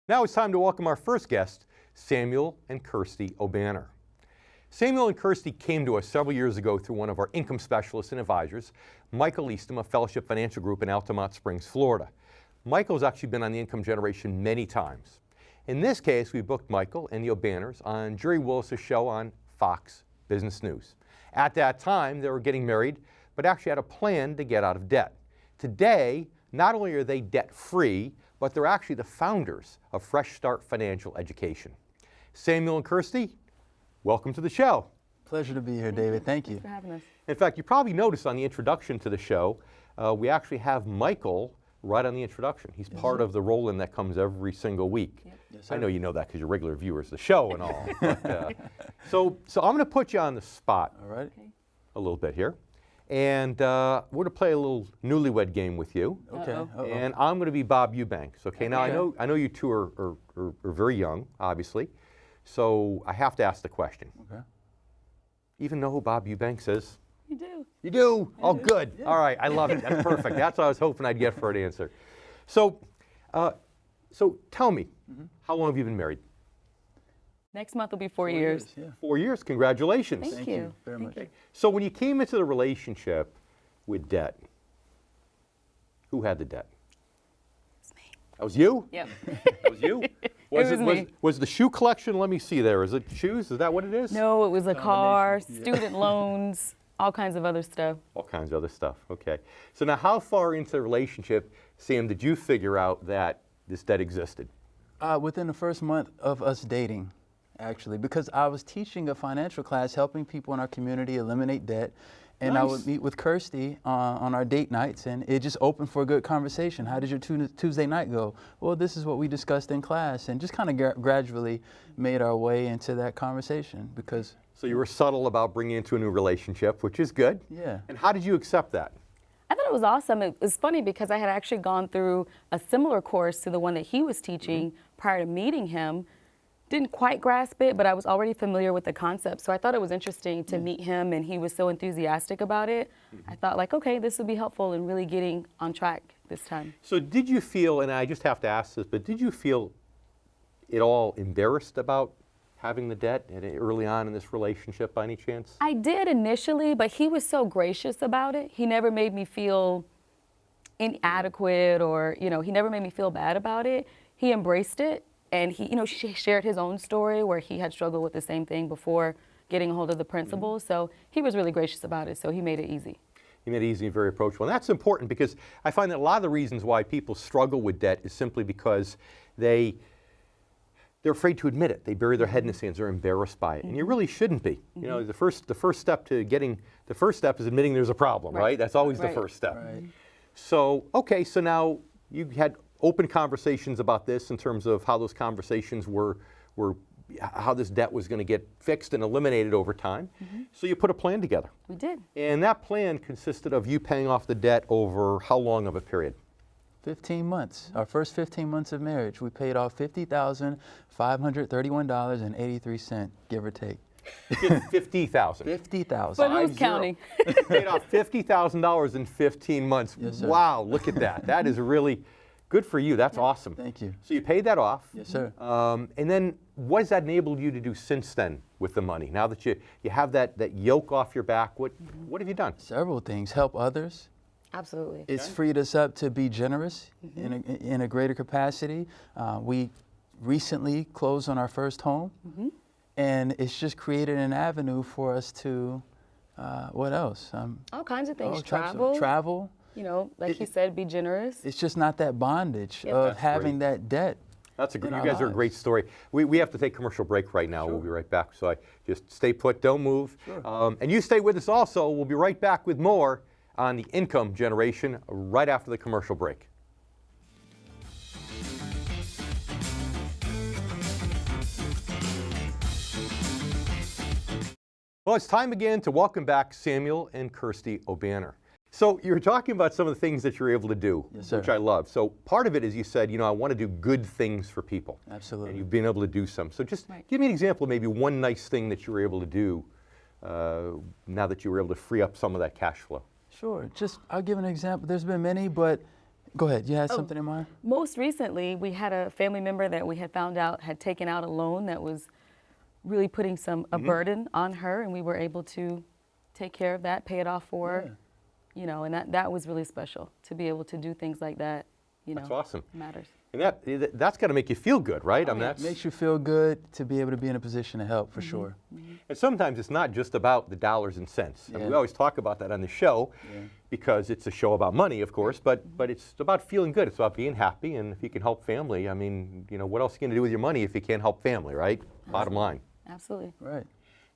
Now it's time to welcome our first guest, Samuel and Kirsty Obanner. Samuel and Kirsty came to us several years ago through one of our income specialists and advisors, Michael Eastham of Fellowship Financial Group in Altamont Springs, Florida. Michael's actually been on the Income Generation many times. In this case, we booked Michael and the Obanners on Jerry Willis' show on Fox Business News. At that time, they were getting married, but actually had a plan to get out of debt. Today, not only are they debt-free, but they're actually the founders of Fresh Start Financial Education. Samuel and Kirsty, welcome to the show. Pleasure to be here, David. Thank you. Thanks for having us. In fact, you probably noticed on the introduction to the show, we actually have Michael right on the introduction. He's part of the roll-in that comes every single week. Yep. Yes, sir. I know you know that because you're regular viewers of the show and all. But, so I'm going to put you on the spot All right. Okay. a little bit here. And we're going to play a little newlywed game with you. Okay. Uh-oh. Uh-oh. And I'm going to be Bob Eubanks. Okay. Now Okay. I know you two are very young, obviously. So I have to ask the question. Okay. Even know who Bob Eubanks is? You do. You do? Oh, good. All right. I love it. That's perfect. That's what I was hoping I'd get for an answer. So, so tell me, how long have you been married? Next month will be 4 years. Yeah. 4 years. Congratulations. Thank Thank you. you very much. So when you came into the relationship with debt, who had the debt? It's me. That was you? Yep. That was you? was me. Was the shoe collection, let me see there, is it shoes? Is that what it is? No, it was a car, Combination, student loans, all kinds of other stuff. All kinds of other stuff, okay. So now how far into the relationship, Sam, did you figure out that this debt existed? Within the first month of us dating, actually, because I was teaching a financial class helping people in our community eliminate debt. And I Nice. would meet with Kirsty on our date nights, and it just opened for a good conversation. How did your Tuesday night go? Well, this is what we discussed in class, and just kind of gradually made our way into that conversation because, So you were subtle about bringing into a new relationship, which is good. yeah. And how did you accept that? I thought it was awesome. It was funny because I had actually gone through a similar course to the one that he was teaching prior to meeting him. Didn't quite grasp it, but I was already familiar with the concept. So I thought it was interesting to meet him, and he was so enthusiastic about it. I thought, like, okay, this would be helpful in really getting on track this time. So did you feel, and I just have to ask this, but did you feel at all embarrassed about having the debt early on in this relationship by any chance? I did initially, but he was so gracious about it. He never made me feel inadequate or, he never made me feel bad about it. He embraced it. And he, shared his own story where he had struggled with the same thing before getting a hold of the principal. So he was really gracious about it. So he made it easy. He made it easy and very approachable. And that's important because I find that a lot of the reasons why people struggle with debt is simply because they're afraid to admit it. They bury their head in the sand. They're embarrassed by it. And you really shouldn't be. The first step is admitting there's a problem, right? That's always the Right. first step. Right. So, okay, so now you had open conversations about this in terms of how those conversations were how this debt was going to get fixed and eliminated over time. So you put a plan together. We did. And that plan consisted of you paying off the debt over how long of a period? 15 months. Our first 15 months of marriage, we paid off $50,531.83, give or take. $50,000. $50,000. But who's 50. counting? Paid off $50,000 in 15 months. Yes, sir. Wow, look at that. That is really good for you. That's awesome. Thank you. So you paid that off. Yes, sir. And then what has that enabled you to do since then with the money? Now that you have that yoke off your back, what have you done? Several things. Help others. Absolutely. It's freed us up to be generous in a greater capacity. We recently closed on our first home, and it's just created an avenue for us to, what else? All kinds of things. all types Travel. of travel. Like he said, be generous. It's just not that bondage Yep. of That's having great. that debt. That's a in you our guys are a great lives. story. We have to take commercial break right now. We'll be right back. So I just stay put, don't move. Sure. And you stay with us also. We'll be right back with more on the income generation right after the commercial break. Well, it's time again to welcome back Samuel and Kirsty Obanner. So you're talking about some of the things that you're able to do, Yes, sir. which I love. So part of it is you said, I want to do good things for people. Absolutely. And you've been able to do some. So just Right. give me an example of maybe one nice thing that you were able to do now that you were able to free up some of that cash flow. Sure. I'll give an example. There's been many, but Go ahead. You had something in mind? Most recently, we had a family member that we had found out had taken out a loan that was really putting a burden on her, and we were able to take care of that, pay it off for her, you know, and that was really special to be able to do things like that, you know. That's awesome. Matters. And that's got to make you feel good, right? I mean, It makes you feel good to be able to be in a position to help, for sure. And sometimes it's not just about the dollars and cents. I mean, we always talk about that on the show because it's a show about money, of course, but it's about feeling good. It's about being happy, and if you can help family, I mean, you know, what else are you going to do with your money if you can't help family, right? Bottom line. Absolutely. Right.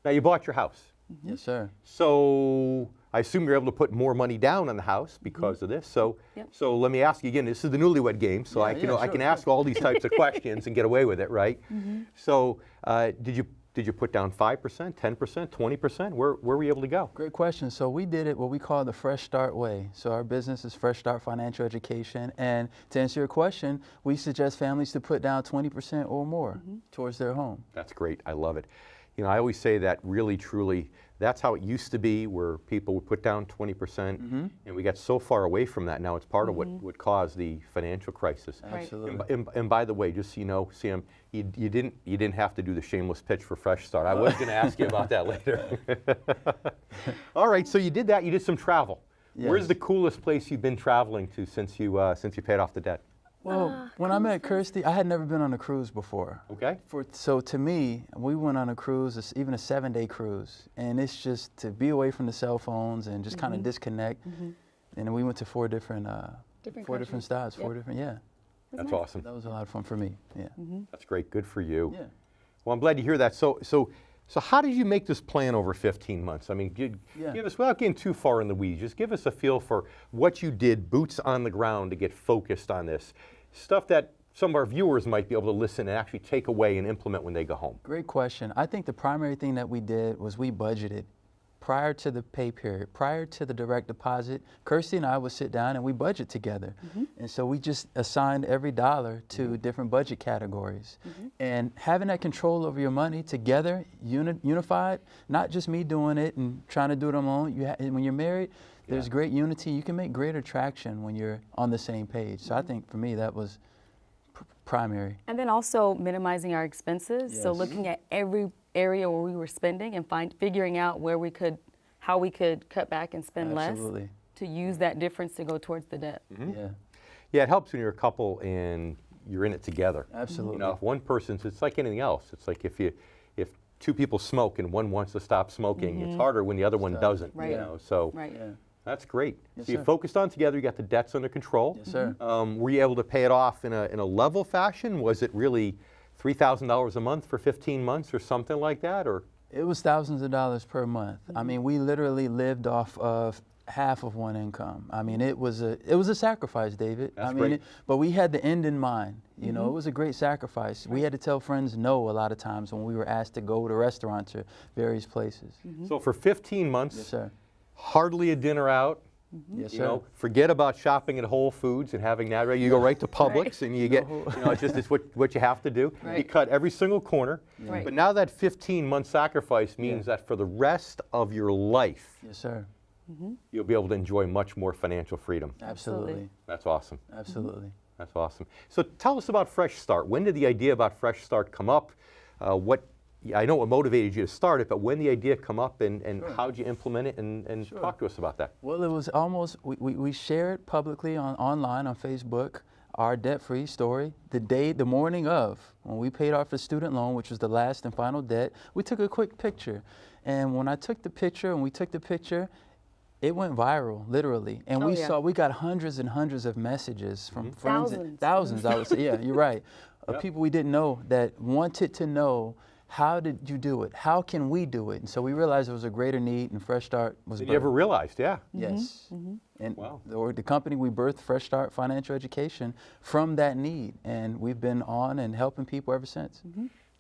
Now, you bought your house. Yes, sir. So I assume you're able to put more money down on the house because of this. So, so let me ask you again. This is the newlywed game, so I can ask all these types of questions and get away with it, right? So, did you put down 5%, 10%, 20%? Where were you able to go? Great question. So we did it what we call the Fresh Start way. So our business is Fresh Start Financial Education. And to answer your question, we suggest families to put down 20% or more towards their home. That's great. I love it. You know, I always say that really, truly, that's how it used to be, where people would put down 20%, and we got so far away from that. Now it's part of what caused the financial crisis. Absolutely. And by the way, just so you know, Sam, you didn't have to do the shameless pitch for Fresh Start. I was going to ask you about that later. All right, so you did that. You did some travel. Yes. Where's the coolest place you've been traveling to since you paid off the debt? Well, when I met Kirsty, I had never been on a cruise before. Okay. So to me, we went on a cruise, even a 7-day cruise, and it's just to be away from the cell phones and just kind of disconnect. And we went to four different stops, That's awesome. That was a lot of fun for me. Yeah. That's great. Good for you. Yeah. Well, I'm glad to hear that. So how did you make this plan over 15 months? I mean, give us, without getting too far in the weeds, just give us a feel for what you did, boots on the ground, to get focused on this. Stuff that some of our viewers might be able to listen and actually take away and implement when they go home. Great question. I think the primary thing that we did was we budgeted. Prior to the pay period, prior to the direct deposit, Kirsty and I would sit down and we budget together. And so we just assigned every dollar to different budget categories. And having that control over your money together, unified, not just me doing it and trying to do it on my own. When you're married, there's great unity. You can make greater traction when you're on the same page. So I think for me that was primary. And then also minimizing our expenses. So looking at every area where we were spending and figuring out how we could cut back and spend less to use that difference to go towards the debt. Yeah, it helps when you're a couple and you're in it together. Absolutely. You know, if one person's, it's like anything else. It's like if two people smoke and one wants to stop smoking, it's harder when the other one doesn't. Right. You know, so that's great. Yes, so you sir. focused on together. You got the debts under control. Yes, sir. Were you able to pay it off in a level fashion? Was it really $3,000 a month for 15 months or something like that, or? It was thousands of dollars per month. I mean, we literally lived off of half of one income. I mean, it was a sacrifice, David. That's great. But we had the end in mind. You know, it was a great sacrifice. We had to tell friends no a lot of times when we were asked to go to restaurants or various places. So for 15 months, Yes, sir. hardly a dinner out. Yes, You sir. know, forget about shopping at Whole Foods and having that. Right, you go right to Publix and you get, you know, it's what you have to do. You cut every single corner. Right. But now that 15-month sacrifice means that for the rest of your life, Yes, sir. you'll be able to enjoy much more financial freedom. Absolutely. That's awesome. Absolutely. That's awesome. So tell us about Fresh Start. When did the idea about Fresh Start come up? I know what motivated you to start it, but when did the idea come up and how did you implement it? And talk to us about that. Well, it was almost, we shared publicly online on Facebook our debt-free story. The morning of, when we paid off the student loan, which was the last and final debt, we took a quick picture. And when I took the picture, and we took the picture, it went viral, literally. And we got hundreds and hundreds of messages from friends. Thousands, I would say. Yeah, you're right. Of people we didn't know that wanted to know, how did you do it? How can we do it? And so we realized there was a greater need, and Fresh Start was Did you ever realized? Yeah. Yes. And the company, we birthed Fresh Start Financial Education from that need, and we've been on and helping people ever since.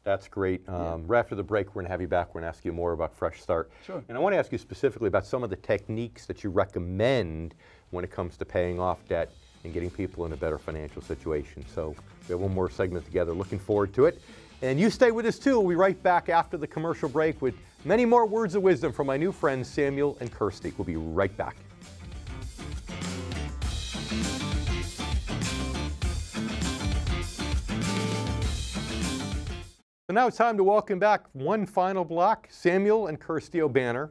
That's great. Right after the break, we're going to have you back. We're going to ask you more about Fresh Start. Sure. And I want to ask you specifically about some of the techniques that you recommend when it comes to paying off debt and getting people in a better financial situation. So we have one more segment together. Looking forward to it. And you stay with us too. We'll be right back after the commercial break with many more words of wisdom from my new friends Samuel and Kirsty. We'll be right back. now it's time to welcome back one final block, Samuel and Kirsty Obanner.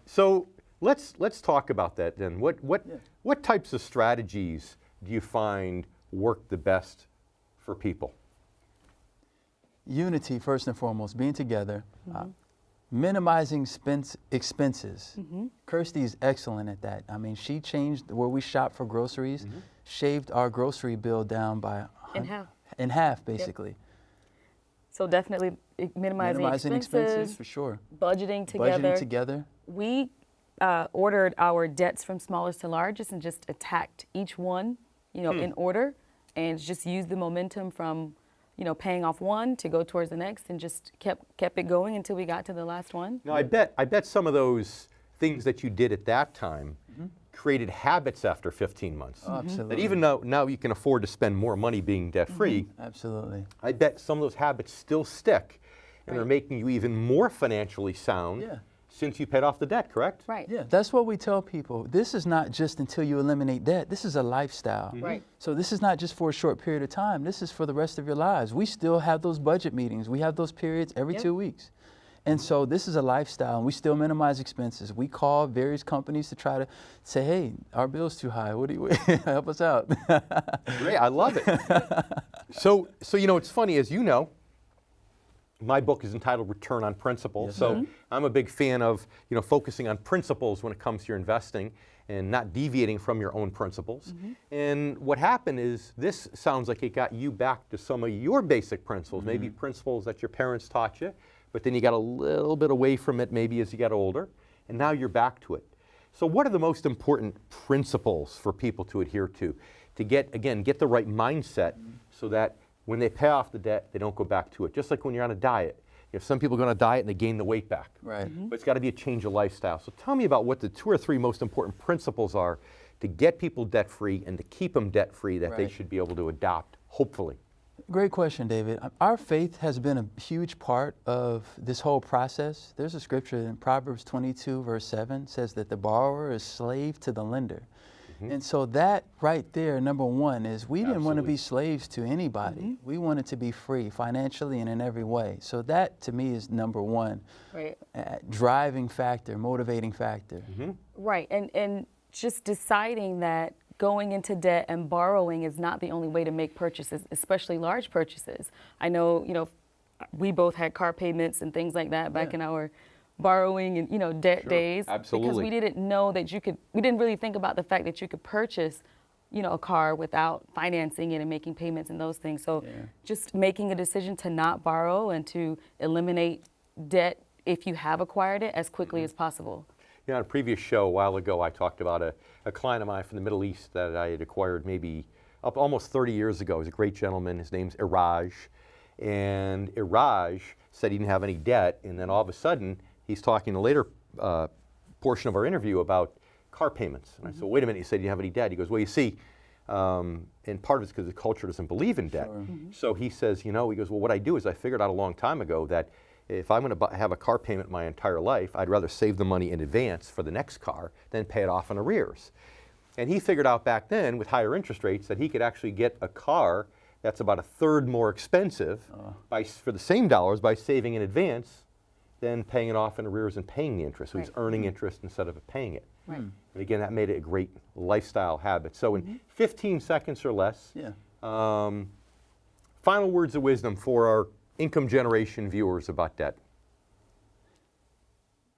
So let's talk about that then. What types of strategies do you find work the best for people? Unity, first and foremost, being together, minimizing expenses. Kirsty is excellent at that. I mean, she changed where we shop for groceries, shaved our grocery bill down by in half, basically. So definitely minimizing expenses for sure. Budgeting together. We ordered our debts from smallest to largest and just attacked each one, in order, and just used the momentum from, paying off one to go towards the next, and just kept it going until we got to the last one. Now, I bet some of those things that you did at that time created habits after 15 months. Oh, absolutely. That even though now you can afford to spend more money being debt-free, absolutely. I bet some of those habits still stick and are making you even more financially sound since you paid off the debt, correct? Right. Yeah, that's what we tell people. This is not just until you eliminate debt. This is a lifestyle. Right. So this is not just for a short period of time. This is for the rest of your lives. We still have those budget meetings. We have those periods every 2 weeks. And so this is a lifestyle, and we still minimize expenses. We call various companies to try to say, hey, our bill's too high. What do you help us out? Great, I love it. So it's funny, as you know, my book is entitled Return on Principle. Yes, so I'm a big fan of focusing on principles when it comes to your investing and not deviating from your own principles. And what happened is this sounds like it got you back to some of your basic principles, maybe principles that your parents taught you, but then you got a little bit away from it maybe as you got older, and now you're back to it. So what are the most important principles for people to adhere to get the right mindset so that when they pay off the debt, they don't go back to it? Just like when you're on a diet. Some people go on a diet and they gain the weight back. Right. But it's got to be a change of lifestyle. So tell me about what the 2 or 3 most important principles are to get people debt-free and to keep them debt-free that they should be able to adopt, hopefully. Great question, David. Our faith has been a huge part of this whole process. There's a scripture in Proverbs 22, verse 7, says that the borrower is slave to the lender. And so that right there, number one, is we didn't want to be slaves to anybody. We wanted to be free financially and in every way. So that, to me, is number one. Right. Driving factor, motivating factor. Right. And just deciding that going into debt and borrowing is not the only way to make purchases, especially large purchases. I know, we both had car payments and things like that back in our borrowing and, debt days. Absolutely. Because we didn't know that we didn't really think about the fact that you could purchase, a car without financing it and making payments and those things. So just making a decision to not borrow and to eliminate debt if you have acquired it as quickly as possible. On a previous show a while ago, I talked about a client of mine from the Middle East that I had acquired maybe almost 30 years ago. He's a great gentleman. His name's Iraj. And Iraj said he didn't have any debt. And then all of a sudden, he's talking in a later portion of our interview about car payments. And I said, well, wait a minute, you said you didn't have any debt. He goes, well, you see, and part of it's because the culture doesn't believe in debt. So he says, he goes, well, what I do is I figured out a long time ago that if I'm going to have a car payment my entire life, I'd rather save the money in advance for the next car than pay it off in arrears. And he figured out back then with higher interest rates that he could actually get a car that's about a third more expensive for the same dollars by saving in advance than paying it off in arrears and paying the interest. So he's earning interest instead of paying it. Right. And again, that made it a great lifestyle habit. So in 15 seconds or less, final words of wisdom for our income generation viewers about debt.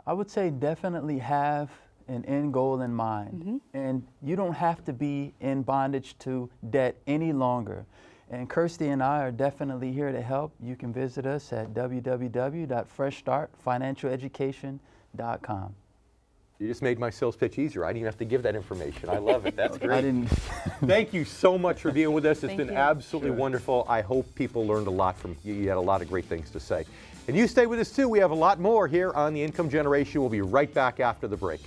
I would say definitely have an end goal in mind. And you don't have to be in bondage to debt any longer. And Kirsty and I are definitely here to help. You can visit us at www.freshstartfinancialeducation.com. You just made my sales pitch easier. I didn't even have to give that information. I love it. That's great. I didn't. Thank you so much for being with us. It's Thank been you. absolutely wonderful. I hope people learned a lot from you. You had a lot of great things to say. And you stay with us too. We have a lot more here on The Income Generation. We'll be right back after the break.